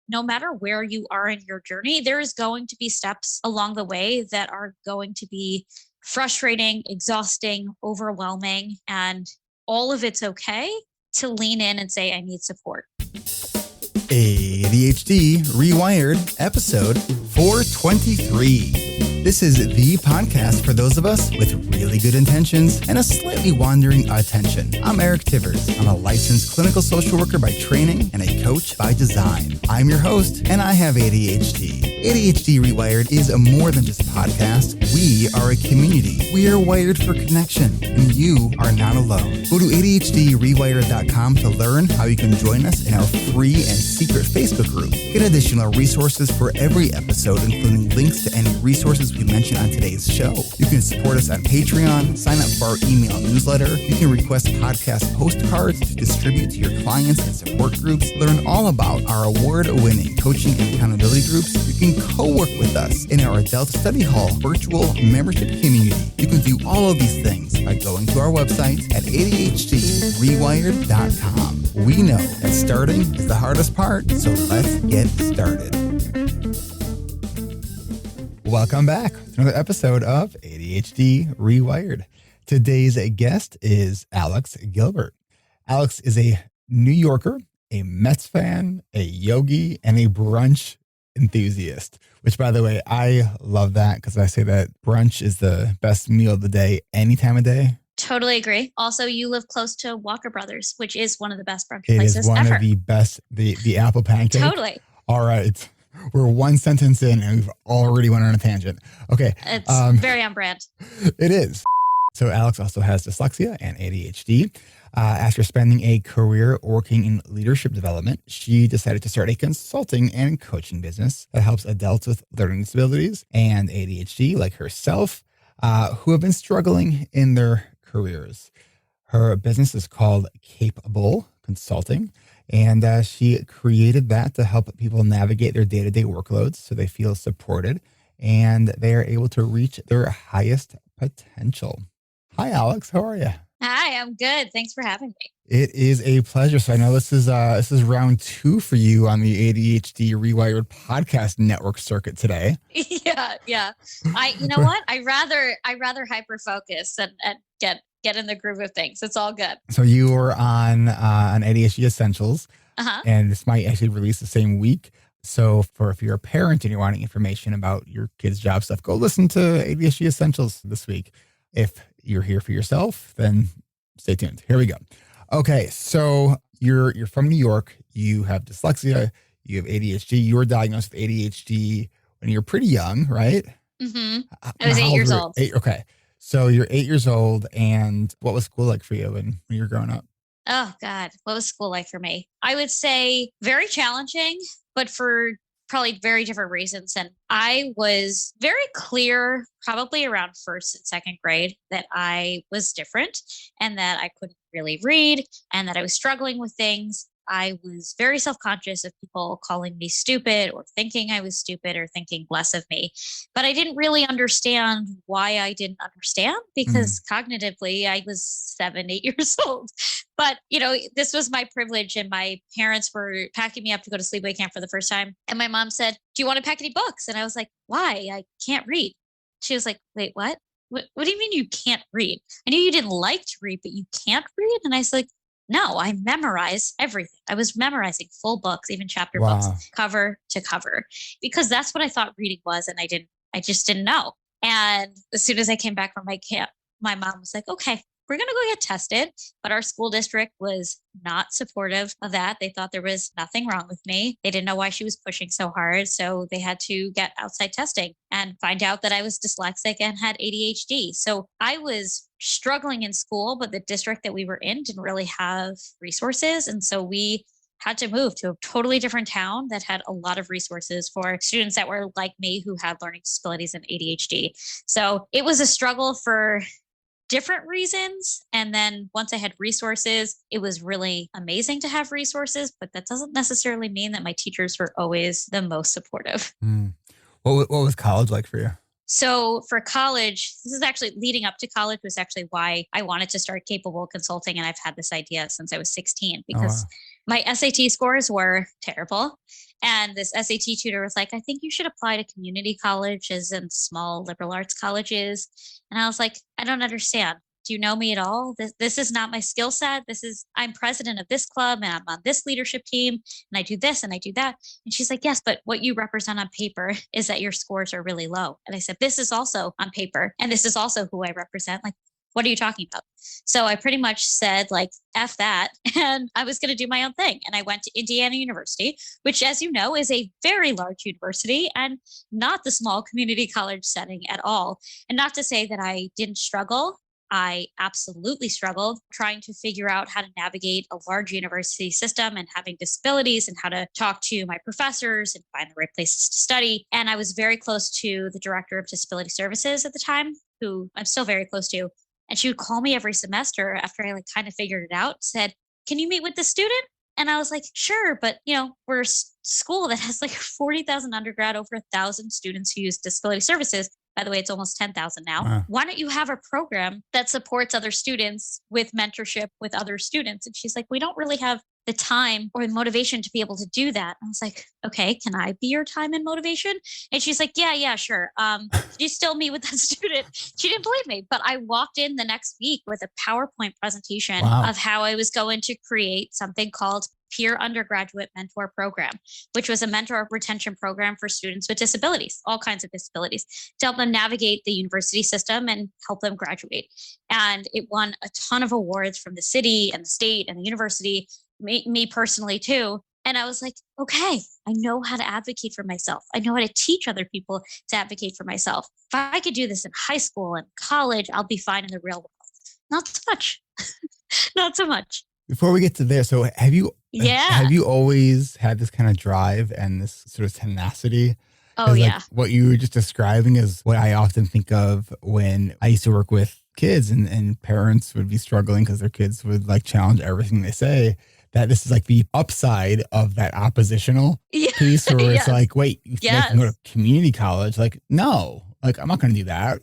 no matter where you are in your journey, there is going to be steps along the way that are going to be frustrating, exhausting, overwhelming, and all of it's okay to lean in and say, I need support. ADHD Rewired, episode 423. This is the podcast for those of us with really good intentions and a slightly wandering attention. I'm Eric Tivers. I'm a licensed clinical social worker by training and a coach by design. I'm your host, and I have ADHD. ADHD Rewired is more than just a podcast. We are a community. We are wired for connection, and you are not alone. Go to ADHDrewired.com to learn how you can join us in our free and secret Facebook group. Get additional resources for every episode, including links to any resources we mention on today's show. You can support us on Patreon, sign up for our email newsletter. You can request podcast postcards to distribute to your clients and support groups. Learn all about our award-winning coaching and accountability groups. You can co-work with us in our Adult Study Hall virtual membership community. You can do all of these things by going to our website at ADHDrewired.com. We know that starting is the hardest part, so let's get started. Welcome back to another episode of ADHD Rewired. Today's guest is Alex Gilbert. Alex is a New Yorker, a Mets fan, a yogi, and a brunch enthusiast, which, by the way, I love that because I say that brunch is the best meal of the day any time of day. Totally agree. Also, you live close to Walker Brothers, which is one of the best brunch places ever. It is one of the best, the apple pancake. Totally. All right. We're one sentence in and we've already went on a tangent. Okay. It's very on brand. It is. So Alex also has dyslexia and ADHD. After spending a career working in leadership development, she decided to start a consulting and coaching business that helps adults with learning disabilities and ADHD like herself, who have been struggling in their careers. Her business is called Capable Consulting, and she created that to help people navigate their day-to-day workloads so they feel supported and they are able to reach their highest potential. Hi, Alex. How are you? Hi, I'm good. Thanks for having me. It is a pleasure. So I know this is round 2 for you on the ADHD Rewired podcast network circuit today. Yeah. You know what? I rather hyper focus and get in the groove of things. It's all good. So you were on ADHD Essentials, and this might actually release the same week. So if you're a parent and you're wanting information about your kids' job stuff, go listen to ADHD Essentials this week. If you're here for yourself, then stay tuned. Here we go. Okay, so you're from New York. You have dyslexia. You have ADHD. You were diagnosed with ADHD when you were pretty young, right? Mm-hmm. I was 8 years old. Okay. So you're 8 years old, and what was school like for you when you were growing up? Oh, God. What was school like for me? I would say very challenging, but for probably very different reasons. And I was very clear, probably around first and second grade, that I was different and that I couldn't really read and that I was struggling with things. I was very self-conscious of people calling me stupid or thinking I was stupid or thinking less of me. But I didn't really understand why I didn't understand because cognitively I was 7, 8 years old. But, this was my privilege, and my parents were packing me up to go to sleepaway camp for the first time. And my mom said, "Do you want to pack any books?" And I was like, "Why? I can't read." She was like, "Wait, what? What do you mean you can't read? I knew you didn't like to read, but you can't read?" And I was like, "No, I memorize everything." I was memorizing full books, even chapter books, cover to cover, because that's what I thought reading was. And I just didn't know. And as soon as I came back from my camp, my mom was like, "Okay, we're going to go get tested." But our school district was not supportive of that. They thought there was nothing wrong with me. They didn't know why she was pushing so hard. So they had to get outside testing and find out that I was dyslexic and had ADHD. So I was struggling in school, but the district that we were in didn't really have resources. And so we had to move to a totally different town that had a lot of resources for students that were like me who had learning disabilities and ADHD. So it was a struggle for different reasons. And then once I had resources, it was really amazing to have resources, but that doesn't necessarily mean that my teachers were always the most supportive. What was college like for you? So for college, this is actually leading up to college was actually why I wanted to start Capable Consulting. And I've had this idea since I was 16 because my SAT scores were terrible. And this SAT tutor was like, I think you should apply to community colleges and small liberal arts colleges. And I was like, I don't understand. Do you know me at all? This is not my skill set. I'm president of this club and I'm on this leadership team and I do this and I do that. And she's like, yes, but what you represent on paper is that your scores are really low. And I said, this is also on paper. And this is also who I represent. Like, what are you talking about? So I pretty much said like, F that. And I was going to do my own thing. And I went to Indiana University, which, as you know, is a very large university and not the small community college setting at all. And not to say that I didn't struggle. I absolutely struggled trying to figure out how to navigate a large university system and having disabilities and how to talk to my professors and find the right places to study. And I was very close to the director of disability services at the time, who I'm still very close to. And she would call me every semester after I like kind of figured it out, said, can you meet with the student? And I was like, sure, but we're a school that has like 40,000 undergrad, over 1,000 students who use disability services. By the way, it's almost 10,000 now. Wow. Why don't you have a program that supports other students with mentorship with other students? And she's like, we don't really have the time or the motivation to be able to do that. I was like, okay, can I be your time and motivation? And she's like, yeah, sure. Did you still meet with that student? She didn't believe me, but I walked in the next week with a PowerPoint presentation Wow. of how I was going to create something called Peer Undergraduate Mentor Program, which was a mentor retention program for students with disabilities, all kinds of disabilities, to help them navigate the university system and help them graduate. And it won a ton of awards from the city and the state and the university, me personally too. And I was like, okay, I know how to advocate for myself. I know how to teach other people to advocate for myself. If I could do this in high school and college, I'll be fine in the real world. Not so much. Not so much. Before we get to there, so have you always had this kind of drive and this sort of tenacity? Oh, yeah. Like what you were just describing is what I often think of when I used to work with kids and parents would be struggling because their kids would like challenge everything they say. That this is like the upside of that oppositional piece where it's like, wait, you can go to community college? Like, no, like I'm not going to do that.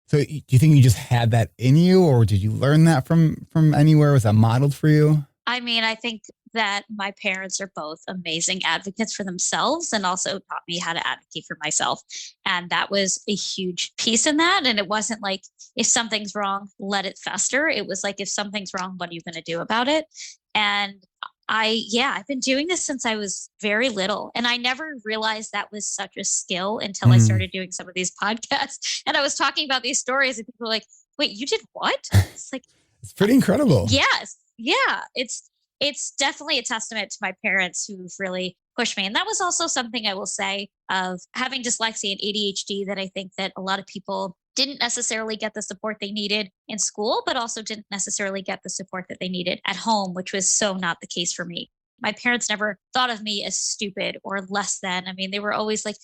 So do you think you just had that in you, or did you learn that from anywhere? Was that modeled for you? I mean, I think that my parents are both amazing advocates for themselves and also taught me how to advocate for myself. And that was a huge piece in that. And it wasn't like, if something's wrong, let it fester. It was like, if something's wrong, what are you going to do about it? And I've been doing this since I was very little. And I never realized that was such a skill until I started doing some of these podcasts. And I was talking about these stories and people were like, wait, you did what? It's like, it's pretty incredible. Yes. Yeah. It's definitely a testament to my parents who've really pushed me. And that was also something I will say of having dyslexia and ADHD, that I think that a lot of people didn't necessarily get the support they needed in school, but also didn't necessarily get the support that they needed at home, which was so not the case for me. My parents never thought of me as stupid or less than. I mean, they were always like,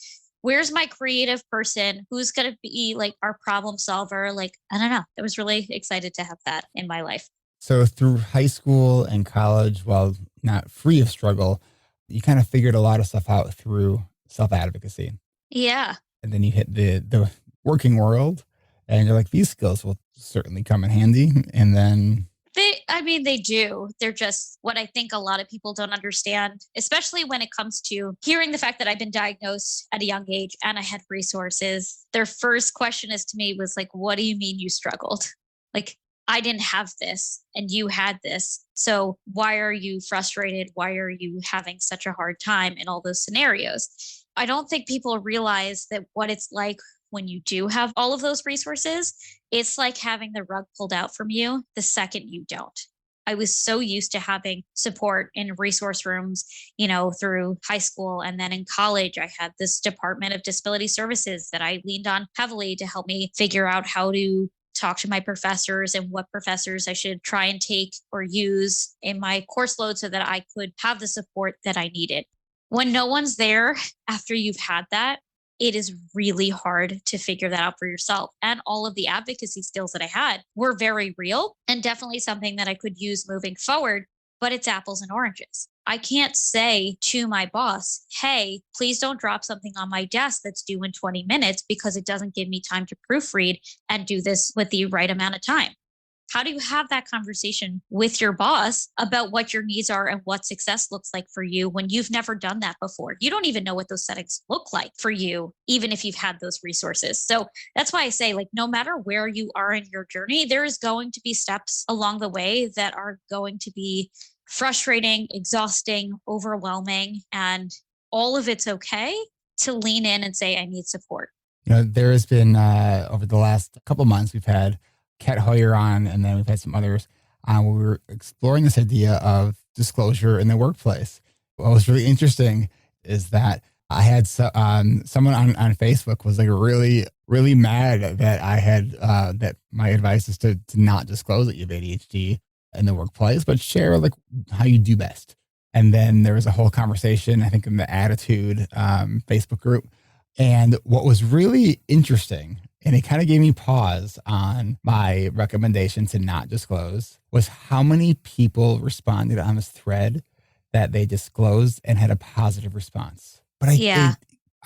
where's my creative person? Who's going to be like our problem solver? Like, I don't know. I was really excited to have that in my life. So through high school and college, while not free of struggle, you kind of figured a lot of stuff out through self-advocacy. Yeah. And then you hit the working world and you're like, these skills will certainly come in handy. And then they do. They're just what I think a lot of people don't understand, especially when it comes to hearing the fact that I've been diagnosed at a young age and I had resources. Their first question to me was like, what do you mean you struggled? Like, I didn't have this and you had this. So why are you frustrated? Why are you having such a hard time in all those scenarios? I don't think people realize that what it's like when you do have all of those resources. It's like having the rug pulled out from you the second you don't. I was so used to having support in resource rooms, through high school. And then in college, I had this Department of Disability Services that I leaned on heavily to help me figure out how to talk to my professors and what professors I should try and take or use in my course load so that I could have the support that I needed. When no one's there after you've had that, it is really hard to figure that out for yourself. And all of the advocacy skills that I had were very real and definitely something that I could use moving forward, but it's apples and oranges. I can't say to my boss, hey, please don't drop something on my desk that's due in 20 minutes because it doesn't give me time to proofread and do this with the right amount of time. How do you have that conversation with your boss about what your needs are and what success looks like for you when you've never done that before? You don't even know what those settings look like for you, even if you've had those resources. So that's why I say, like, no matter where you are in your journey, there is going to be steps along the way that are going to be frustrating, exhausting, overwhelming, and all of it's okay to lean in and say, I need support. There has been, over the last couple months, we've had Kat Hoyer on, and then we've had some others where we were exploring this idea of disclosure in the workplace. What was really interesting is that I had someone on Facebook was like really, really mad that I had, that my advice is to not disclose that you have ADHD in the workplace, but share like how you do best. And then there was a whole conversation, I think, in the Attitude Facebook group. And what was really interesting, and it kind of gave me pause on my recommendation to not disclose, was how many people responded on this thread that they disclosed and had a positive response. But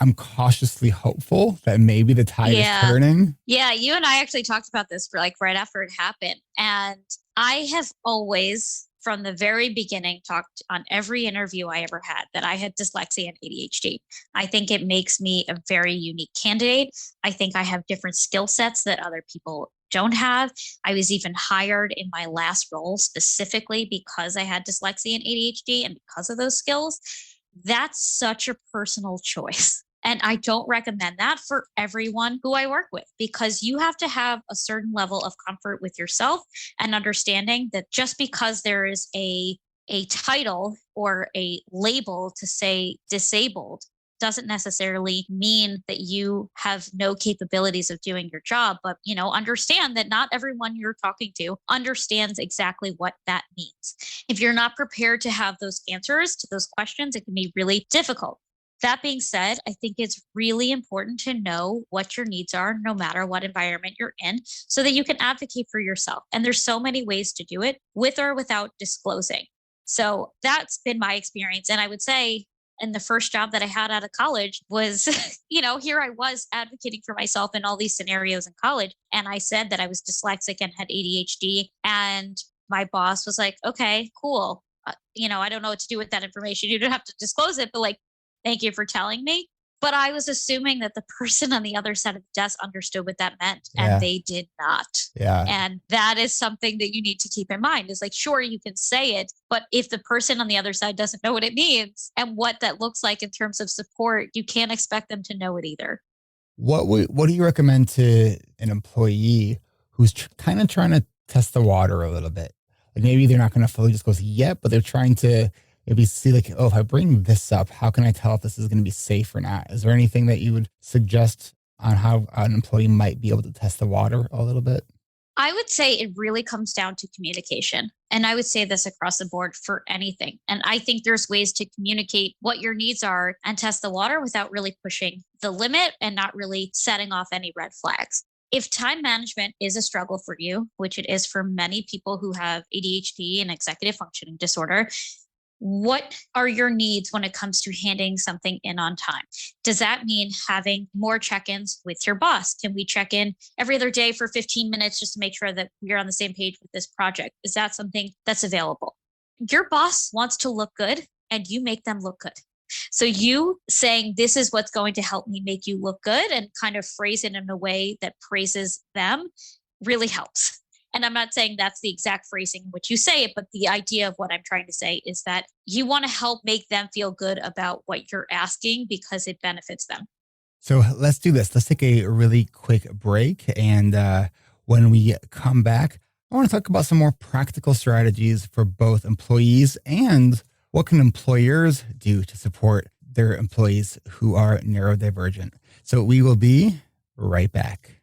I'm cautiously hopeful that maybe the tide is turning. Yeah, you and I actually talked about this for like right after it happened. And I have always, from the very beginning, talked on every interview I ever had that I had dyslexia and ADHD. I think it makes me a very unique candidate. I think I have different skill sets that other people don't have. I was even hired in my last role specifically because I had dyslexia and ADHD and because of those skills. That's such a personal choice. And I don't recommend that for everyone who I work with, because you have to have a certain level of comfort with yourself and understanding that just because there is a title or a label to say disabled doesn't necessarily mean that you have no capabilities of doing your job. But, understand that not everyone you're talking to understands exactly what that means. If you're not prepared to have those answers to those questions, it can be really difficult. That being said, I think it's really important to know what your needs are, no matter what environment you're in, so that you can advocate for yourself. And there's so many ways to do it, with or without disclosing. So that's been my experience. And I would say, and the first job that I had out of college was, here I was advocating for myself in all these scenarios in college. And I said that I was dyslexic and had ADHD. And my boss was like, okay, cool. I don't know what to do with that information. You don't have to disclose it, but like, thank you for telling me. But I was assuming that the person on the other side of the desk understood what that meant, and they did not. Yeah. And that is something that you need to keep in mind. Is like, sure, you can say it, but if the person on the other side doesn't know what it means and what that looks like in terms of support, you can't expect them to know it either. What do you recommend to an employee who's kind of trying to test the water a little bit? Like maybe they're not going to fully disclose yet, but they're trying to maybe see like, if I bring this up, how can I tell if this is going to be safe or not? Is there anything that you would suggest on how an employee might be able to test the water a little bit? I would say it really comes down to communication. And I would say this across the board for anything. And I think there's ways to communicate what your needs are and test the water without really pushing the limit and not really setting off any red flags. If time management is a struggle for you, which it is for many people who have ADHD and executive functioning disorder, what are your needs when it comes to handing something in on time? Does that mean having more check-ins with your boss? Can we check in every other day for 15 minutes just to make sure that we're on the same page with this project? Is that something that's available? Your boss wants to look good and you make them look good. So you saying this is what's going to help me make you look good and kind of phrase it in a way that praises them really helps. And I'm not saying that's the exact phrasing in which you say it, but the idea of what I'm trying to say is that you want to help make them feel good about what you're asking because it benefits them. So let's do this. Let's take a really quick break. And when we come back, I want to talk about some more practical strategies for both employees and what can employers do to support their employees who are neurodivergent. So we will be right back.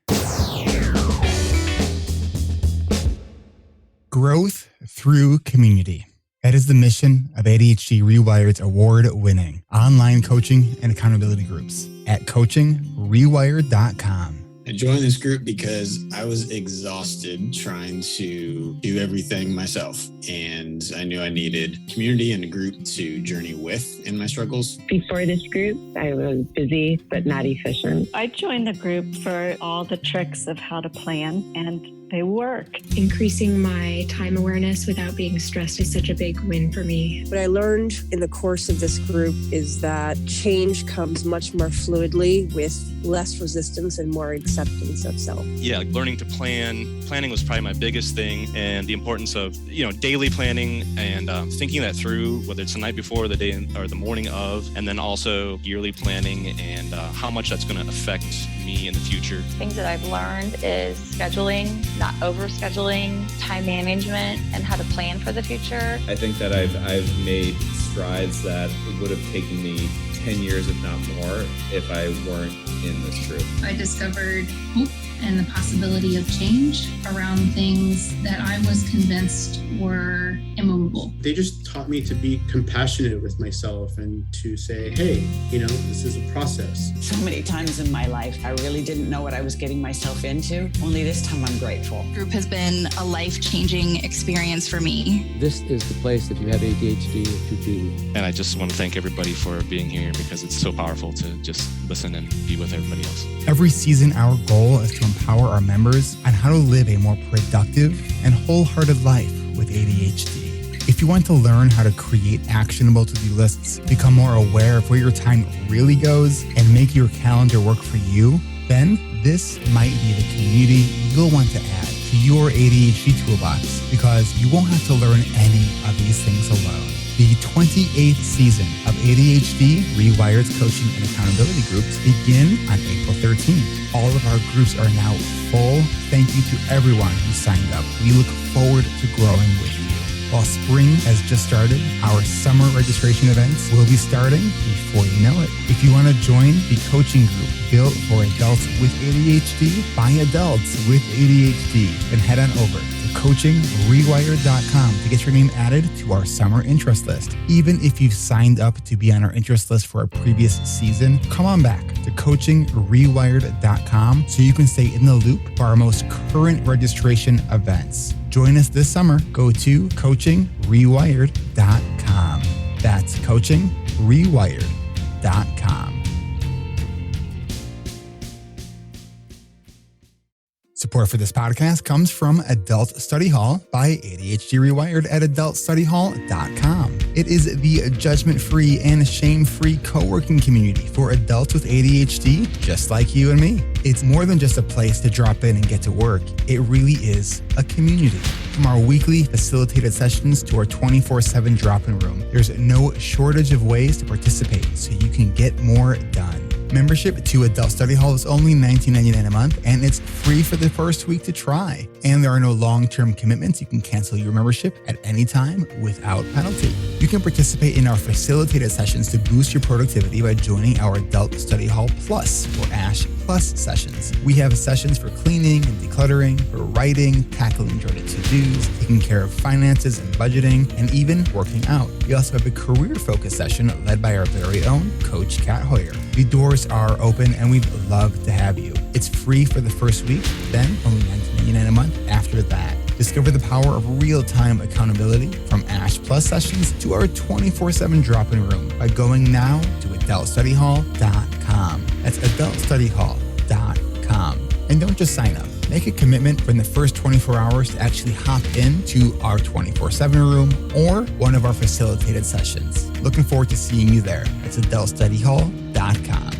Growth through community. That is the mission of ADHD Rewired's award-winning online coaching and accountability groups at coachingrewired.com. I joined this group because I was exhausted trying to do everything myself. And I knew I needed community and a group to journey with in my struggles. Before this group, I was busy but not efficient. I joined the group for all the tricks of how to plan and I work. Increasing my time awareness without being stressed is such a big win for me. What I learned in the course of this group is that change comes much more fluidly with less resistance and more acceptance of self. Yeah, learning to plan. Planning was probably my biggest thing, and the importance of, daily planning and thinking that through, whether it's the night before, the day or the morning of, and then also yearly planning and how much that's going to affect me in the future. Things that I've learned is scheduling, not over-scheduling, time management, and how to plan for the future. I think that I've made strides that would have taken me 10 years, if not more, if I weren't in this group. I discovered hope and the possibility of change around things that I was convinced were immovable. They just taught me to be compassionate with myself and to say, hey, this is a process. So many times in my life, I really didn't know what I was getting myself into. Only this time I'm grateful. The group has been a life-changing experience for me. This is the place if you have ADHD to be. And I just want to thank everybody for being here because it's so powerful to just listen and be with everybody else. Every season, our goal is to empower our members on how to live a more productive and wholehearted life with ADHD. If you want to learn how to create actionable to-do lists, become more aware of where your time really goes, and make your calendar work for you, then this might be the community you'll want to add to your ADHD toolbox, because you won't have to learn any of these things alone. The 28th season of ADHD Rewired's coaching and accountability groups begin on April 13th. All of our groups are now full. Thank you to everyone who signed up. We look forward to growing with you. While spring has just started, our summer registration events will be starting before you know it. If you want to join the coaching group built for adults with ADHD by adults with ADHD, then head on over to coachingrewired.com to get your name added to our summer interest list. Even if you've signed up to be on our interest list for a previous season, come on back to coachingrewired.com so you can stay in the loop for our most current registration events. Join us this summer. Go to coachingrewired.com. That's coachingrewired.com. Support for this podcast comes from Adult Study Hall by ADHD Rewired at adultstudyhall.com. It is the judgment-free and shame-free co-working community for adults with ADHD, just like you and me. It's more than just a place to drop in and get to work. It really is a community. From our weekly facilitated sessions to our 24/7 drop-in room, there's no shortage of ways to participate so you can get more done. Membership to Adult Study Hall is only $19.99 a month, and it's free for the first week to try. And there are no long-term commitments. You can cancel your membership at any time without penalty. You can participate in our facilitated sessions to boost your productivity by joining our Adult Study Hall Plus or ASH Plus sessions. We have sessions for cleaning and decluttering, for writing, tackling dreaded to-dos, taking care of finances and budgeting, and even working out. We also have a career-focused session led by our very own Coach Kat Hoyer. The doors are open and we'd love to have you. It's free for the first week, then only $19.99 a month after that. Discover the power of real-time accountability from ASH Plus sessions to our 24/7 drop-in room by going now to adultstudyhall.com. That's adultstudyhall.com. And don't just sign up. Make a commitment from the first 24 hours to actually hop into our 24/7 room or one of our facilitated sessions. Looking forward to seeing you there. That's adultstudyhall.com.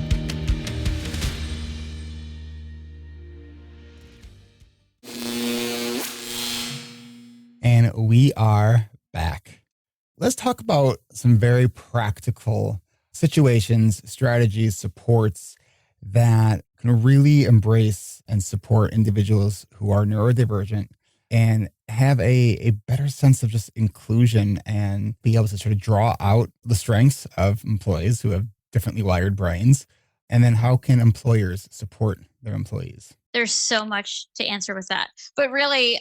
And we are back. Let's talk about some very practical situations, strategies, supports that can really embrace and support individuals who are neurodivergent and have a better sense of just inclusion and be able to sort of draw out the strengths of employees who have differently wired brains. And then how can employers support their employees? There's so much to answer with that. But really,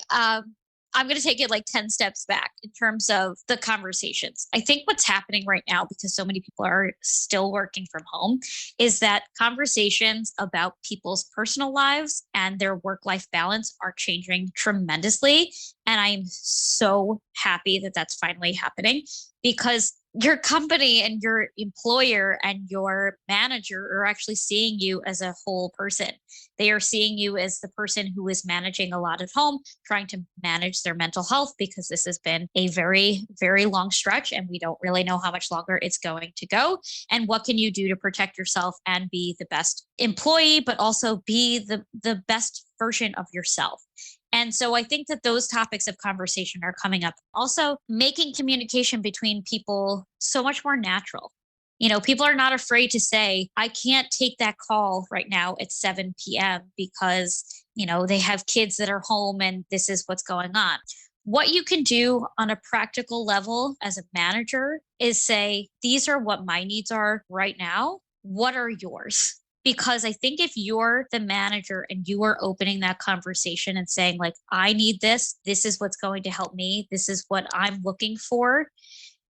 I'm going to take it like 10 steps back in terms of the conversations. I think what's happening right now, because so many people are still working from home, is that conversations about people's personal lives and their work-life balance are changing tremendously. And I'm so happy that that's finally happening, because your company and your employer and your manager are actually seeing you as a whole person. They are seeing you as the person who is managing a lot at home, trying to manage their mental health, because this has been a very, very long stretch and we don't really know how much longer it's going to go. And what can you do to protect yourself and be the best employee, but also be the best version of yourself? And so I think that those topics of conversation are coming up. Also, making communication between people so much more natural. People are not afraid to say, I can't take that call right now at 7 p.m. because, they have kids that are home and this is what's going on. What you can do on a practical level as a manager is say, these are what my needs are right now. What are yours? Because I think if you're the manager and you are opening that conversation and saying, like, I need this is what's going to help me, this is what I'm looking for,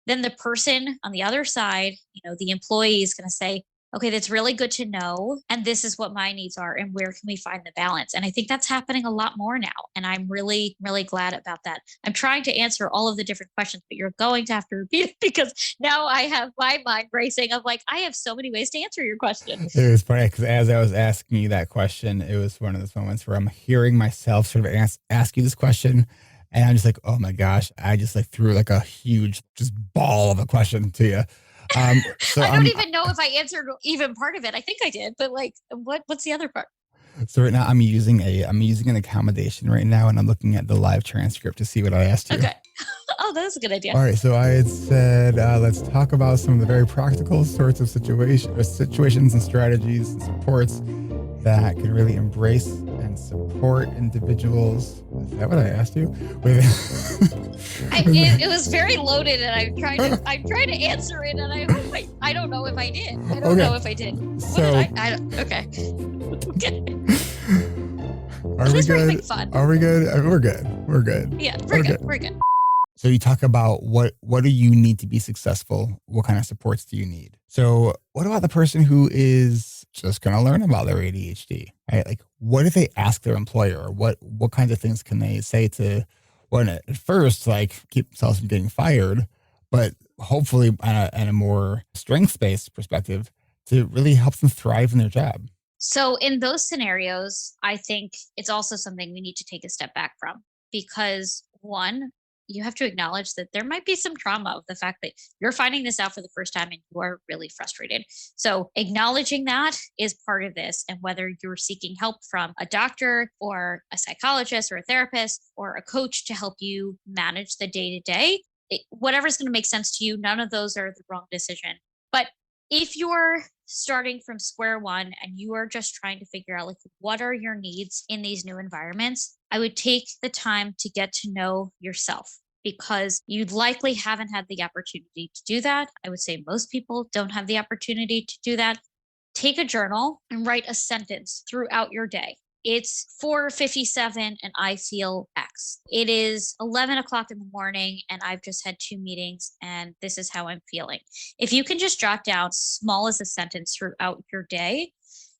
then the person on the other side, the employee is going to say, okay, that's really good to know. And this is what my needs are. And where can we find the balance? And I think that's happening a lot more now. And I'm really, really glad about that. I'm trying to answer all of the different questions, but you're going to have to repeat it because now I have my mind racing of like, I have so many ways to answer your question. It was funny because as I was asking you that question, it was one of those moments where I'm hearing myself sort of ask you this question. And I'm just like, oh my gosh, I just like threw like a huge just ball of a question to you. So I don't even know if I answered even part of it. I think I did, but like, what's the other part? So right now I'm using an accommodation right now, and I'm looking at the live transcript to see what I asked you. Okay. Oh, that's a good idea. All right. So I had said, let's talk about some of the very practical sorts of situations and strategies and supports that can really embrace and support individuals. Is that what I asked you? It was very loaded, and I'm trying to answer it, and I don't know if I did. I don't know if I did. Okay. Are we good? Fun. Are we good? We're good. We're good. Yeah, we're good. We're good. So you talk about what do you need to be successful? What kind of supports do you need? So what about the person who is just going to learn about their ADHD, right? Like, what if they ask their employer? What kinds of things can they say to, well, at first, like, keep themselves from getting fired, but hopefully on a more strengths-based perspective to really help them thrive in their job? So in those scenarios, I think it's also something we need to take a step back from, because one, you have to acknowledge that there might be some trauma of the fact that you're finding this out for the first time and you are really frustrated. So acknowledging that is part of this. And whether you're seeking help from a doctor or a psychologist or a therapist or a coach to help you manage the day-to-day, whatever's going to make sense to you, none of those are the wrong decision. But if you're starting from square one and you are just trying to figure out, like, what are your needs in these new environments, I would take the time to get to know yourself, because you likely haven't had the opportunity to do that. I would say most people don't have the opportunity to do that. Take a journal and write a sentence throughout your day. It's 4:57 and I feel X. It is 11 o'clock in the morning and I've just had 2 meetings and this is how I'm feeling. If you can just jot down small as a sentence throughout your day,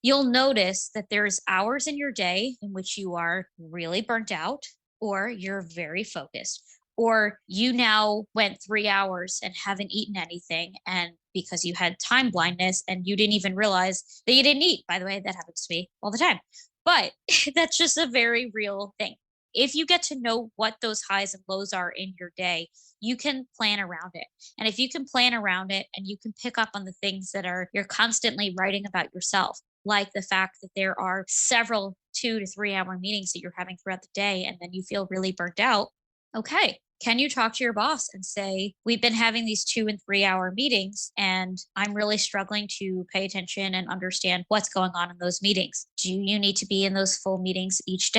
you'll notice that there's hours in your day in which you are really burnt out, or you're very focused, or you now went 3 hours and haven't eaten anything, and because you had time blindness and you didn't even realize that you didn't eat. By the way, that happens to me all the time. But that's just a very real thing. If you get to know what those highs and lows are in your day, you can plan around it. And if you can plan around it and you can pick up on the things that you're constantly writing about yourself, like the fact that there are several 2 to 3 hour meetings that you're having throughout the day, and then you feel really burnt out. Okay. Can you talk to your boss and say, we've been having these 2 and 3 hour meetings and I'm really struggling to pay attention and understand what's going on in those meetings. Do you need to be in those full meetings each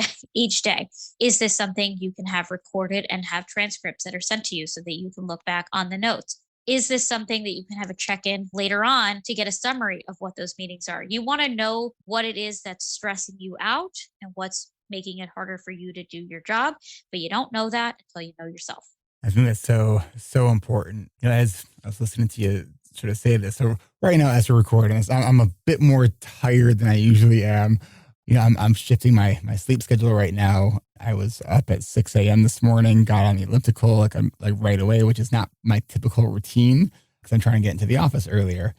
day? Is this something you can have recorded and have transcripts that are sent to you so that you can look back on the notes? Is this something that you can have a check-in later on to get a summary of what those meetings are? You want to know what it is that's stressing you out and what's making it harder for you to do your job, but you don't know that until you know yourself. I think that's so important. As I was listening to you sort of say this, so right now as we're recording this, I'm a bit more tired than I usually am. I'm shifting my sleep schedule right now. I was up at 6 a.m. this morning, got on the elliptical like right away, which is not my typical routine. because I'm trying to get into the office earlier.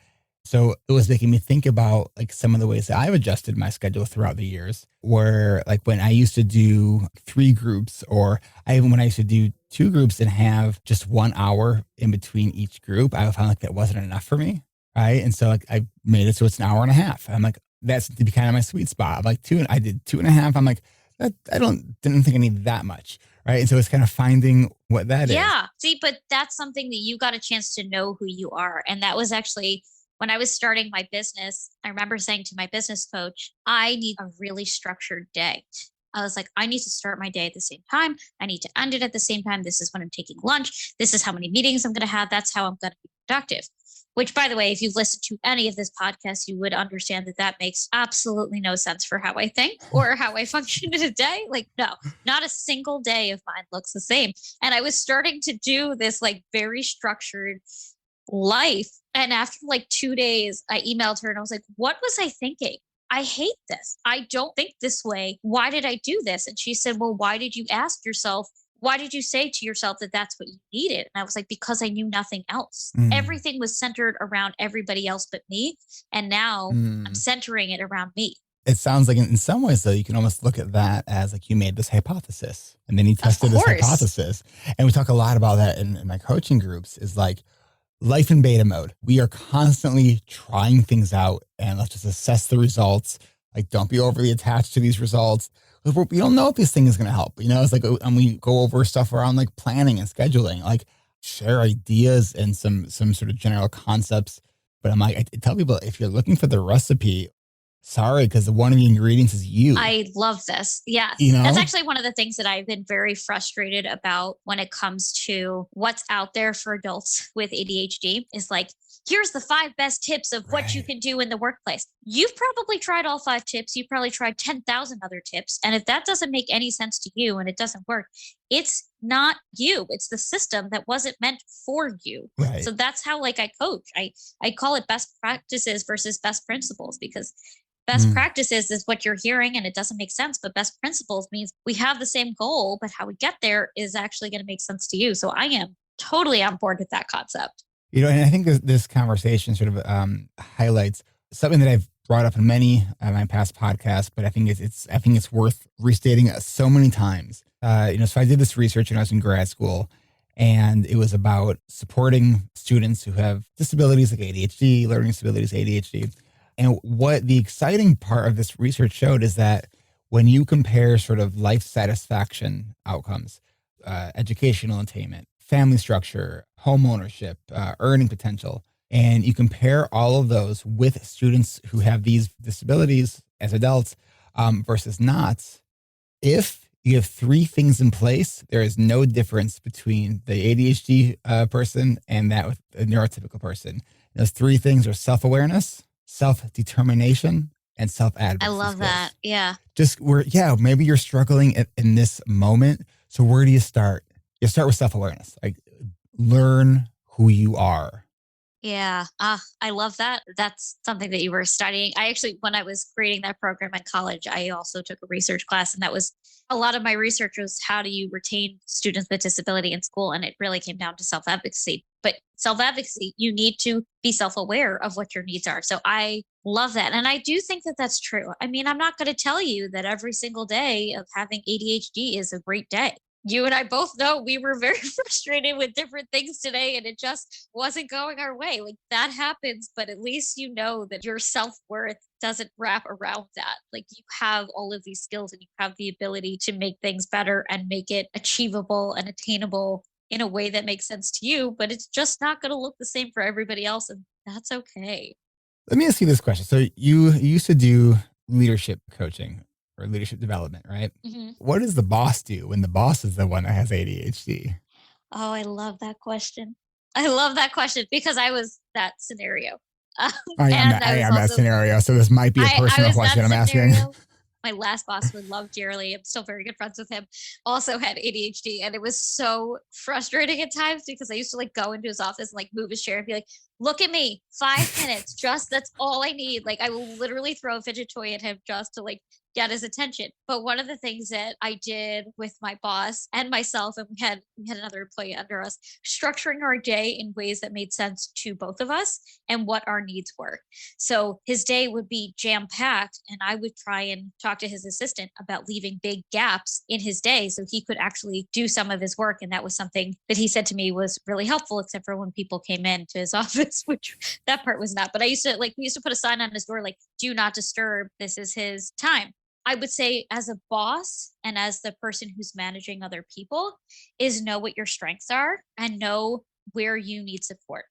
So it was making me think about like some of the ways that I've adjusted my schedule throughout the years, where like when I used to do 3 groups, or when I used to do 2 groups and have just 1 hour in between each group, I found like that wasn't enough for me. Right. And so like I made it so it's an hour and a half. I'm like, that's to be kind of my sweet spot. I'm like I did 2.5. I'm like, didn't think I need that much. Right. And so it's kind of finding what that is. Yeah. See, but that's something that you got a chance to know who you are. And that was actually when I was starting my business. I remember saying to my business coach, I need a really structured day. I was like, I need to start my day at the same time. I need to end it at the same time. This is when I'm taking lunch. This is how many meetings I'm going to have. That's how I'm going to be productive. Which, by the way, if you've listened to any of this podcast, you would understand that that makes absolutely no sense for how I think or how I function in a day. Like, no, not a single day of mine looks the same. And I was starting to do this like very structured life. And after like 2 days, I emailed her and I was like, what was I thinking? I hate this. I don't think this way. Why did I do this? And she said, well, why did you ask yourself? Why did you say to yourself that that's what you needed? And I was like, because I knew nothing else. Everything was centered around everybody else but me. And now I'm centering it around me. It sounds like in some ways, though, you can almost look at that as like you made this hypothesis and then you tested this hypothesis. And we talk a lot about that in my coaching groups is like life in beta mode. We are constantly trying things out and let's just assess the results. Like, don't be overly attached to these results. We don't know if this thing is going to help. You know, it's like, and we go over stuff around like planning and scheduling, like share ideas and some sort of general concepts. But I'm like, I tell people, if you're looking for the recipe, sorry, because one of the ingredients is you. I love this. Yes. You know? That's actually one of the things that I've been very frustrated about when it comes to what's out there for adults with ADHD is like, here's the 5 best tips of what you can do in the workplace. You've probably tried all 5 tips. You've probably tried 10,000 other tips. And if that doesn't make any sense to you and it doesn't work, it's not you. It's the system that wasn't meant for you. Right. So that's how like I coach. I call it best practices versus best principles, because best practices is what you're hearing and it doesn't make sense. But best principles means we have the same goal, but how we get there is actually going to make sense to you. So I am totally on board with that concept. You know, and I think this conversation sort of highlights something that I've brought up in many of my past podcasts, but I think it's worth restating so many times. So I did this research when I was in grad school, and it was about supporting students who have disabilities like ADHD, learning disabilities, ADHD. And what the exciting part of this research showed is that when you compare sort of life satisfaction outcomes, educational attainment, family structure, home ownership, earning potential, and you compare all of those with students who have these disabilities as adults versus not, if you have 3 things in place, there is no difference between the ADHD person and that with a neurotypical person. Those 3 things are self-awareness, self-determination, and self-advocacy. I love skills. that. Yeah. Maybe you're struggling in this moment. So where do you start? You start with self-awareness. Like, learn who you are. Yeah. I love that. That's something that you were studying. I actually, when I was creating that program in college, I also took a research class, and that was a lot of my research was how do you retain students with disability in school? And it really came down to self-advocacy. But self-advocacy, you need to be self-aware of what your needs are. So I love that. And I do think that that's true. I mean, I'm not going to tell you that every single day of having ADHD is a great day. You and I both know we were very frustrated with different things today, and it just wasn't going our way. Like, that happens, but at least you know that your self-worth doesn't wrap around that. Like, you have all of these skills and you have the ability to make things better and make it achievable and attainable in a way that makes sense to you, but it's just not going to look the same for everybody else. And that's okay. Let me ask you this question. So you used to do leadership coaching or leadership development, right? Mm-hmm. What does the boss do when the boss is the one that has ADHD? Oh, I love that question. I love that question because I was that scenario. I am that scenario. So this might be a personal question I'm asking. My last boss would love dearly. I'm still very good friends with him. Also had ADHD. And it was so frustrating at times because I used to like go into his office and like move his chair and be like, look at me, 5 minutes, just that's all I need. Like I will literally throw a fidget toy at him just to like get his attention. But one of the things that I did with my boss and myself, and we had another employee under us, structuring our day in ways that made sense to both of us and what our needs were. So his day would be jam-packed, and I would try and talk to his assistant about leaving big gaps in his day so he could actually do some of his work. And that was something that he said to me was really helpful, except for when people came into his office, which that part was not. But we used to put a sign on his door, like, do not disturb. This is his time. I would say as a boss and as the person who's managing other people is know what your strengths are and know where you need support.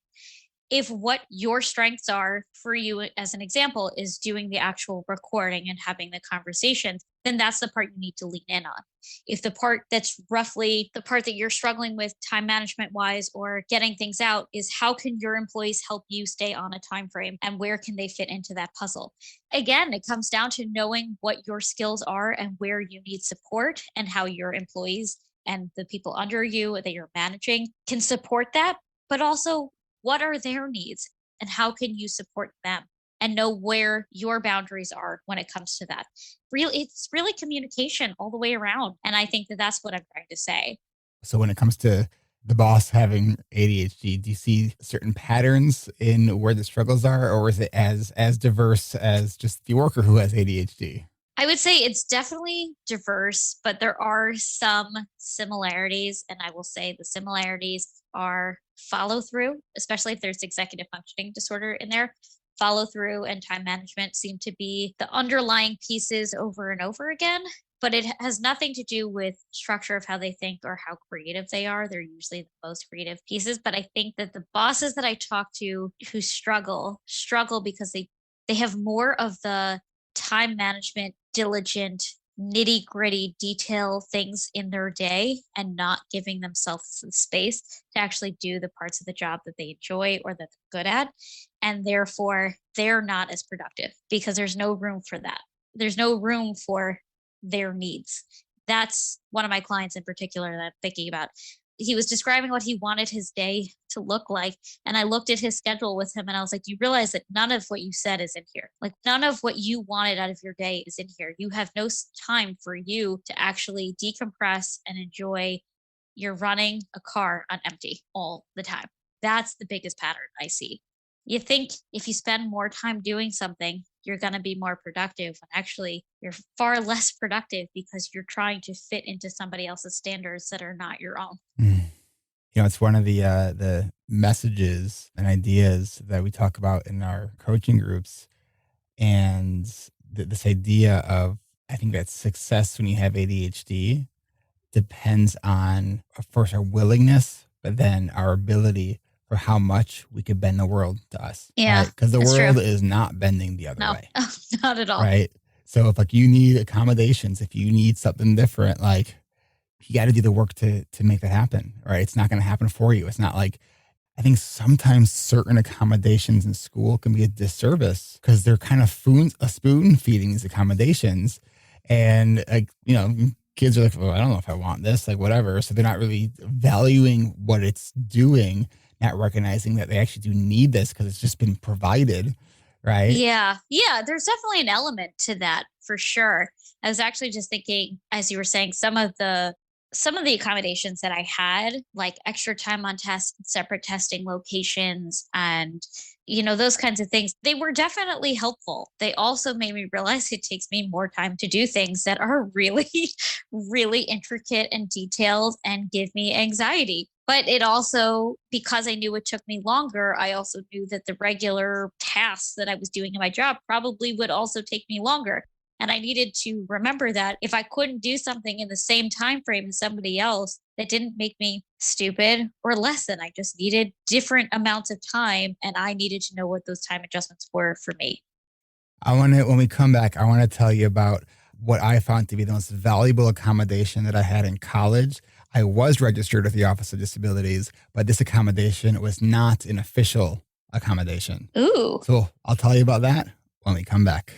If what your strengths are for you, as an example, is doing the actual recording and having the conversations, then that's the part you need to lean in on. If the part that's roughly the part that you're struggling with time management wise or getting things out is how can your employees help you stay on a time frame and where can they fit into that puzzle? Again, it comes down to knowing what your skills are and where you need support and how your employees and the people under you that you're managing can support that, but also what are their needs and how can you support them and know where your boundaries are when it comes to that. It's really communication all the way around. And I think that that's what I'm trying to say. So when it comes to the boss having ADHD, do you see certain patterns in where the struggles are, or is it as diverse as just the worker who has ADHD? I would say it's definitely diverse, but there are some similarities. And I will say the similarities are follow through, especially if there's executive functioning disorder in there. Follow through and time management seem to be the underlying pieces over and over again, but it has nothing to do with structure of how they think or how creative they are. They're usually the most creative pieces. But I think that the bosses that I talk to who struggle because they have more of the time management, diligent, nitty gritty detail things in their day and not giving themselves the space to actually do the parts of the job that they enjoy or that they're good at. And therefore, they're not as productive because there's no room for that. There's no room for their needs. That's one of my clients in particular that I'm thinking about. He was describing what he wanted his day to look like. And I looked at his schedule with him and I was like, you realize that none of what you said is in here. Like none of what you wanted out of your day is in here. You have no time for you to actually decompress and enjoy. You're running a car on empty all the time. That's the biggest pattern I see. You think if you spend more time doing something, you're going to be more productive. And actually, you're far less productive because you're trying to fit into somebody else's standards that are not your own. You know, it's one of the messages and ideas that we talk about in our coaching groups. And this idea of, I think that success when you have ADHD depends on, of course, our willingness, but then our ability for how much we could bend the world to us. Yeah. Because the world true. is not bending the other way. No, not at all. Right. So if like you need accommodations, if you need something different, like you got to do the work to make that happen. Right. It's not going to happen for you. It's not like, I think sometimes certain accommodations in school can be a disservice because they're kind of spoon feeding these accommodations. And like, you know, kids are like, well, I don't know if I want this, like whatever. So they're not really valuing what it's doing, not recognizing that they actually do need this because it's just been provided. Right. Yeah. Yeah. There's definitely an element to that for sure. I was actually just thinking, as you were saying, some of the accommodations that I had, like extra time on tests, separate testing locations, and, you know, those kinds of things, they were definitely helpful. They also made me realize it takes me more time to do things that are really, really intricate and detailed and give me anxiety. But it also, because I knew it took me longer, I also knew that the regular tasks that I was doing in my job probably would also take me longer. And I needed to remember that if I couldn't do something in the same time frame as somebody else, that didn't make me stupid or less than. I just needed different amounts of time, and I needed to know what those time adjustments were for me. When we come back, I want to tell you about what I found to be the most valuable accommodation that I had in college. I was registered with the Office of Disabilities, but this accommodation was not an official accommodation. Ooh. So I'll tell you about that when we come back.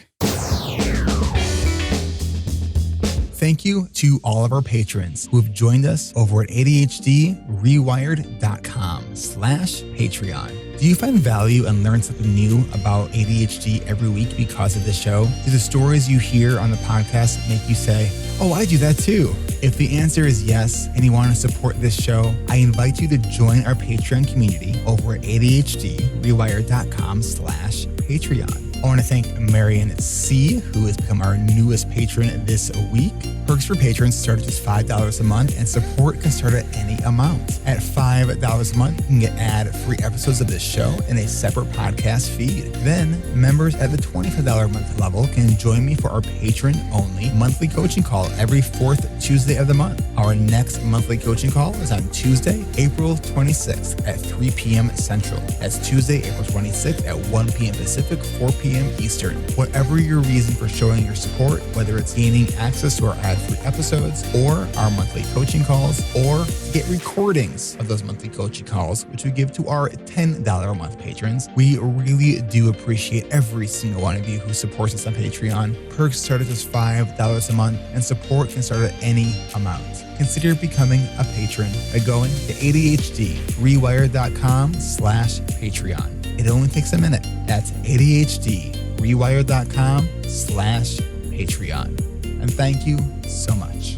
Thank you to all of our patrons who have joined us over at ADHDrewired.com/Patreon. Do you find value and learn something new about ADHD every week because of this show? Do the stories you hear on the podcast make you say, oh, I do that too? If the answer is yes, and you want to support this show, I invite you to join our Patreon community over at ADHDrewired.com/Patreon. I want to thank Marion C., who has become our newest patron this week. Perks for patrons start at just $5 a month, and support can start at any amount. At $5 a month, you can get ad-free episodes of this show in a separate podcast feed. Then, members at the $25 a month level can join me for our patron-only monthly coaching call every fourth Tuesday of the month. Our next monthly coaching call is on Tuesday, April 26th at 3 p.m. Central. That's Tuesday, April 26th at 1 p.m. Pacific, 4 p.m. Eastern. Whatever your reason for showing your support, whether it's gaining access to our ad-free episodes or our monthly coaching calls, or get recordings of those monthly coaching calls, which we give to our $10 a month patrons. We really do appreciate every single one of you who supports us on Patreon. Perks start at just $5 a month, and support can start at any amount. Consider becoming a patron by going to ADHDrewired.com/Patreon. It only takes a minute. That's ADHDrewired.com/Patreon. And thank you so much.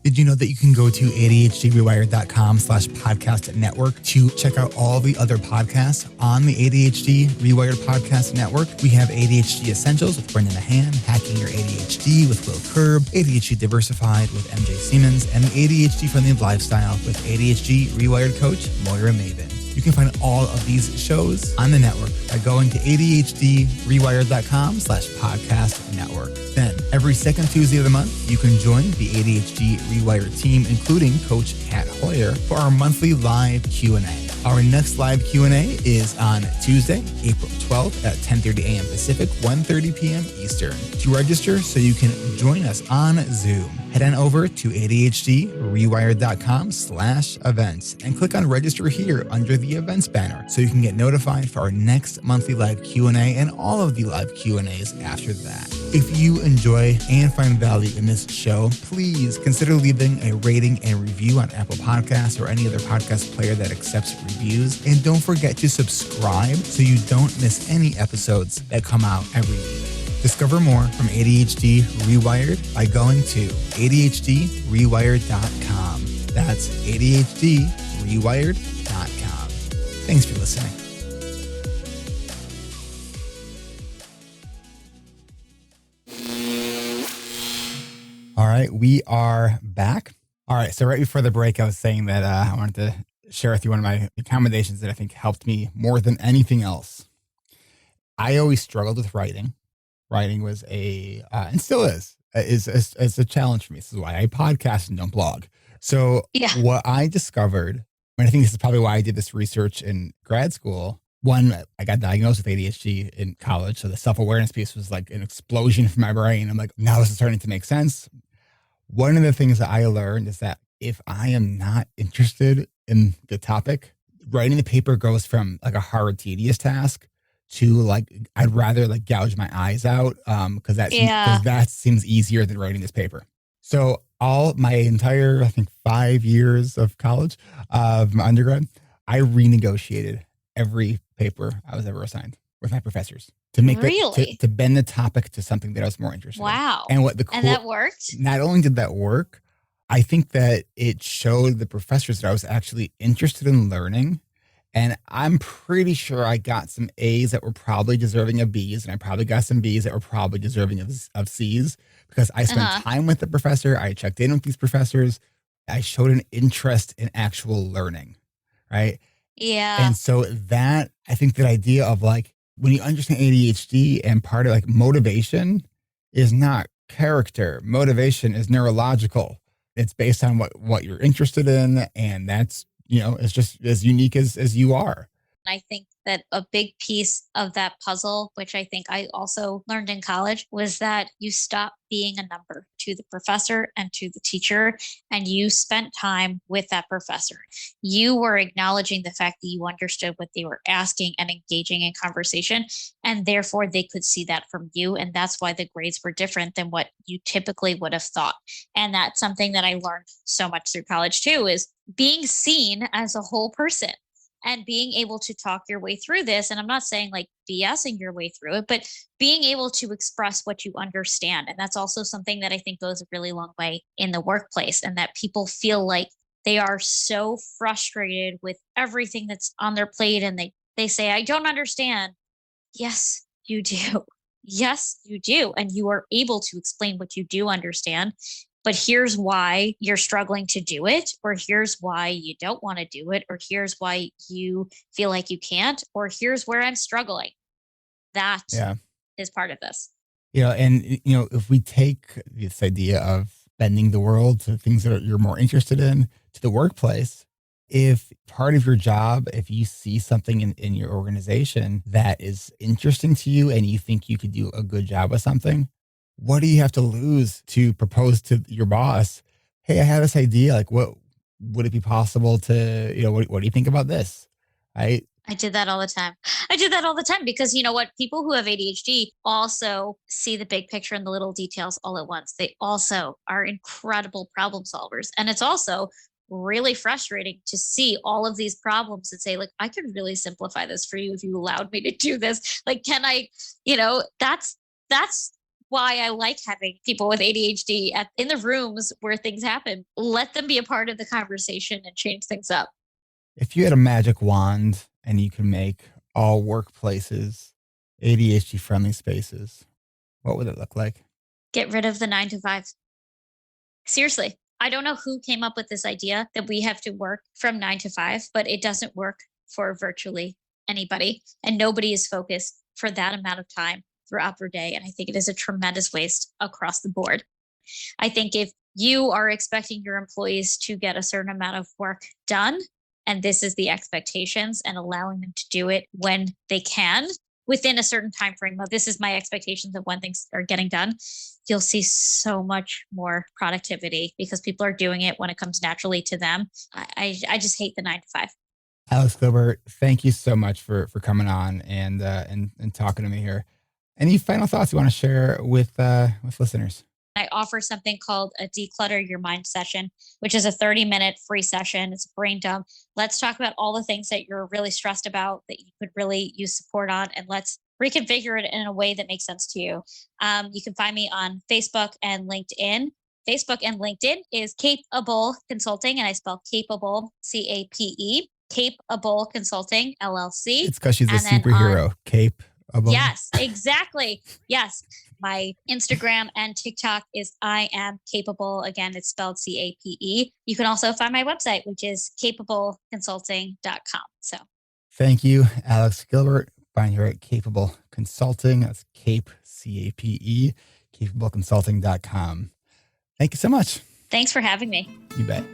Did you know that you can go to ADHDrewired.com/podcast network to check out all the other podcasts on the ADHD Rewired Podcast Network? We have ADHD Essentials with Brendan Mahan, Hacking Your ADHD with Will Curb, ADHD Diversified with MJ Siemens, and the ADHD Friendly Lifestyle with ADHD Rewired Coach Moira Maven. You can find all of these shows on the network by going to ADHDrewired.com/podcast network. Then, every second Tuesday of the month, you can join the ADHD Rewired team, including Coach Kat Hoyer, for our monthly live Q&A. Our next live Q&A is on Tuesday, April 12th at 10:30 a.m. Pacific, 1:30 p.m. Eastern. To register so you can join us on Zoom, head on over to ADHDrewired.com/events and click on register here under the events banner so you can get notified for our next monthly live Q&A and all of the live Q&As after that. If you enjoy and find value in this show, please consider leaving a rating and review on Apple Podcasts or any other podcast player that accepts reviews. And don't forget to subscribe so you don't miss any episodes that come out every week. Discover more from ADHD Rewired by going to ADHDrewired.com. That's ADHDrewired.com. Thanks for listening. All right, we are back. All right, so right before the break, I was saying that I wanted to share with you one of my accommodations that I think helped me more than anything else. I always struggled with writing. Writing was and still is a challenge for me. This is why I podcast and don't blog. So what I discovered, and I think this is probably why I did this research in grad school. One, I got diagnosed with ADHD in college. So the self-awareness piece was like an explosion for my brain. I'm like, now this is starting to make sense. One of the things that I learned is that if I am not interested in the topic, writing the paper goes from like a hard, tedious task to like, I'd rather like gouge my eyes out because that seems easier than writing this paper. So all my entire, I think 5 years of college, of my undergrad, I renegotiated every paper I was ever assigned with my professors to make to bend the topic to something that I was more interested in. Wow. And that worked? Not only did that work, I think that it showed the professors that I was actually interested in learning. And I'm pretty sure I got some A's that were probably deserving of B's, and I probably got some B's that were probably deserving of C's because I spent time with the professor. I checked in with these professors. I showed an interest in actual learning, right? Yeah. And so that, I think that idea of like, when you understand ADHD and part of like motivation is not character. Motivation is neurological. It's based on what you're interested in. And that's, it's just as unique as you are. I think that a big piece of that puzzle, which I think I also learned in college, was that you stop being a number to the professor and to the teacher, and you spent time with that professor. You were acknowledging the fact that you understood what they were asking and engaging in conversation, and therefore they could see that from you. And that's why the grades were different than what you typically would have thought. And that's something that I learned so much through college too, is being seen as a whole person and being able to talk your way through this. And I'm not saying like BSing your way through it, but being able to express what you understand. And that's also something that I think goes a really long way in the workplace, and that people feel like they are so frustrated with everything that's on their plate, and they say, I don't understand. Yes, you do. Yes, you do. And you are able to explain what you do understand. But here's why you're struggling to do it, or here's why you don't want to do it, or here's why you feel like you can't, or here's where I'm struggling. That is part of this. And if we take this idea of bending the world to things that you're more interested in to the workplace, if part of your job, if you see something in your organization that is interesting to you and you think you could do a good job with something, what do you have to lose to propose to your boss? Hey, I have this idea. Like, what would it be possible to, what do you think about this? Right? I did that all the time. I did that all the time because you know what? People who have ADHD also see the big picture and the little details all at once. They also are incredible problem solvers. And it's also really frustrating to see all of these problems and say, like, I could really simplify this for you if you allowed me to do this. Like, can I, that's why I like having people with ADHD in the rooms where things happen. Let them be a part of the conversation and change things up. If you had a magic wand and you could make all workplaces ADHD friendly spaces, what would it look like? Get rid of the 9 to 5. Seriously. I don't know who came up with this idea that we have to work from 9 to 5, but it doesn't work for virtually anybody. And nobody is focused for that amount of time throughout their day. And I think it is a tremendous waste across the board. I think if you are expecting your employees to get a certain amount of work done, and this is the expectations, and allowing them to do it when they can within a certain time frame of this is my expectations of when things are getting done, you'll see so much more productivity because people are doing it when it comes naturally to them. I just hate the 9 to 5. Alex Gilbert, thank you so much for coming on and talking to me here. Any final thoughts you want to share with listeners? I offer something called a Declutter Your Mind session, which is a 30-minute free session. It's a brain dump. Let's talk about all the things that you're really stressed about that you could really use support on, and let's reconfigure it in a way that makes sense to you. You can find me on Facebook and LinkedIn. Facebook and LinkedIn is Capable Consulting, and I spell capable, CAPE, Capable Consulting, LLC. It's because she's a superhero, Capable. Yes, exactly. Yes. My Instagram and TikTok is I am capable. Again, it's spelled CAPE. You can also find my website, which is capableconsulting.com. So thank you, Alex Gilbert. Find her at Capable Consulting. That's CAPE, CAPE, capableconsulting.com. Thank you so much. Thanks for having me. You bet.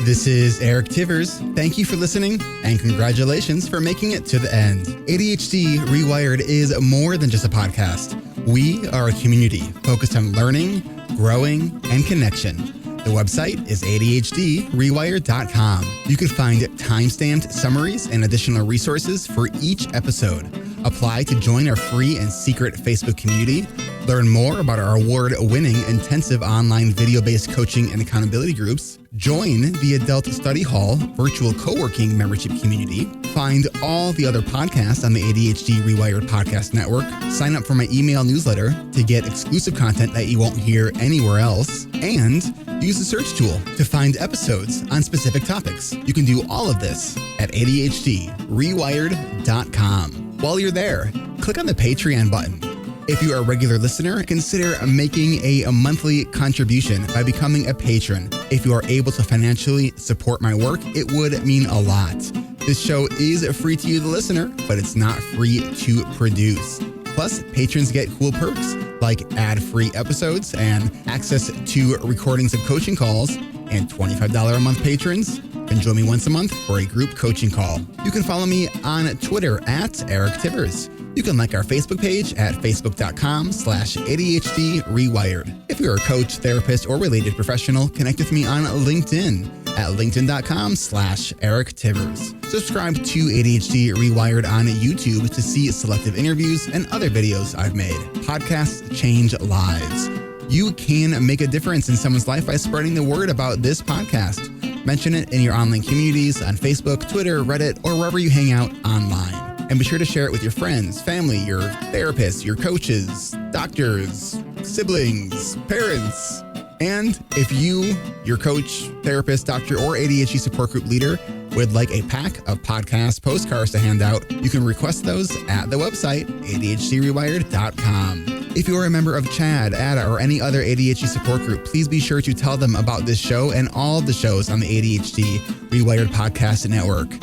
This is Eric Tivers. Thank you for listening, and congratulations for making it to the end. ADHD Rewired is more than just a podcast. We are a community focused on learning, growing, and connection. The website is ADHDrewired.com. You can find time-stamped summaries and additional resources for each episode. Apply to join our free and secret Facebook community. Learn more about our award-winning intensive online video-based coaching and accountability groups. Join the Adult Study Hall virtual co-working membership community. Find all the other podcasts on the ADHD Rewired Podcast Network. Sign up for my email newsletter to get exclusive content that you won't hear anywhere else. And use the search tool to find episodes on specific topics. You can do all of this at ADHDrewired.com. While you're there, click on the Patreon button. If you are a regular listener, consider making a monthly contribution by becoming a patron. If you are able to financially support my work, it would mean a lot. This show is free to you, the listener, but it's not free to produce. Plus, patrons get cool perks like ad-free episodes and access to recordings of coaching calls, and $25 a month patrons can join me once a month for a group coaching call. You can follow me on Twitter at Eric Tivers. You can like our Facebook page at facebook.com/ADHD Rewired. If you're a coach, therapist, or related professional, connect with me on LinkedIn at linkedin.com/Eric Tivers. Subscribe to ADHD Rewired on YouTube to see selective interviews and other videos I've made. Podcasts change lives. You can make a difference in someone's life by spreading the word about this podcast. Mention it in your online communities on Facebook, Twitter, Reddit, or wherever you hang out online. And be sure to share it with your friends, family, your therapists, your coaches, doctors, siblings, parents. And if you, your coach, therapist, doctor, or ADHD support group leader would like a pack of podcast postcards to hand out, you can request those at the website, ADHDrewired.com. If you're a member of CHAD, ADA, or any other ADHD support group, please be sure to tell them about this show and all the shows on the ADHD Rewired Podcast Network.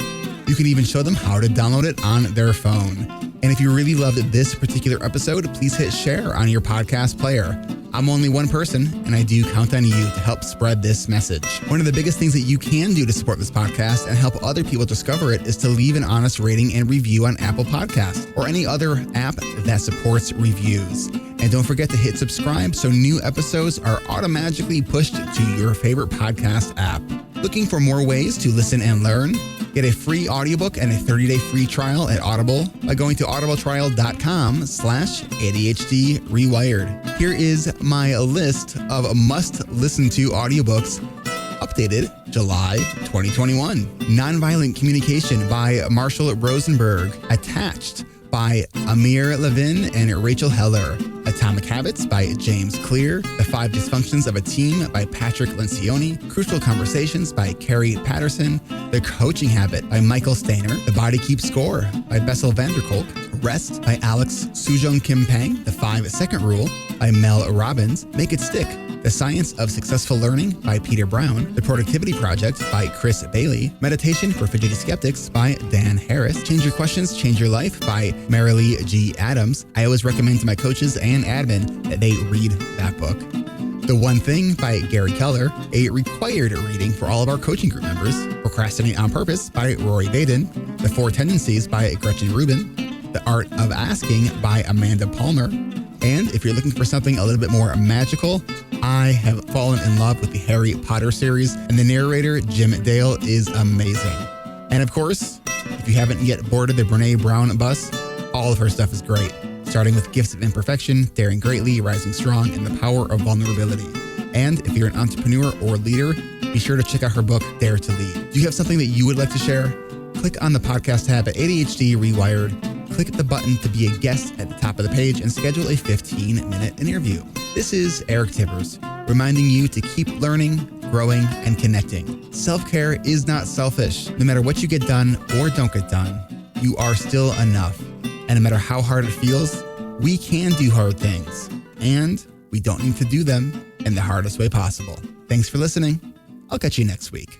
You can even show them how to download it on their phone. And if you really loved this particular episode, please hit share on your podcast player. I'm only one person, and I do count on you to help spread this message. One of the biggest things that you can do to support this podcast and help other people discover it is to leave an honest rating and review on Apple Podcasts or any other app that supports reviews. And don't forget to hit subscribe so new episodes are automatically pushed to your favorite podcast app. Looking for more ways to listen and learn? Get a free audiobook and a 30-day free trial at Audible by going to audibletrial.com/ADHD Rewired. Here is my list of must-listen-to audiobooks updated July 2021. Nonviolent Communication by Marshall Rosenberg. Attached by Amir Levin and Rachel Heller. Atomic Habits by James Clear. The 5 Dysfunctions of a Team by Patrick Lencioni. Crucial Conversations by Carrie Patterson. The Coaching Habit by Michael Stainer. The Body Keeps Score by Bessel van der Kolk. Rest by Alex Sujong Kim Pang. The 5-Second Rule by Mel Robbins. Make It Stick. The Science of Successful Learning by Peter Brown. The Productivity Project by Chris Bailey. Meditation for Fidgety Skeptics by Dan Harris. Change Your Questions, Change Your Life by Marilee G. Adams. I always recommend to my coaches and admin that they read that book. The One Thing by Gary Keller, a required reading for all of our coaching group members. Procrastinate on Purpose by Rory Baden. The 4 Tendencies by Gretchen Rubin. The Art of Asking by Amanda Palmer. And if you're looking for something a little bit more magical, I have fallen in love with the Harry Potter series, and the narrator, Jim Dale, is amazing. And of course, if you haven't yet boarded the Brene Brown bus, all of her stuff is great, starting with Gifts of Imperfection, Daring Greatly, Rising Strong, and The Power of Vulnerability. And if you're an entrepreneur or leader, be sure to check out her book, Dare to Lead. Do you have something that you would like to share? Click on the podcast tab at ADHD Rewired. Click the button to be a guest at the top of the page and schedule a 15-minute interview. This is Eric Tivers, reminding you to keep learning, growing, and connecting. Self-care is not selfish. No matter what you get done or don't get done, you are still enough. And no matter how hard it feels, we can do hard things. And we don't need to do them in the hardest way possible. Thanks for listening. I'll catch you next week.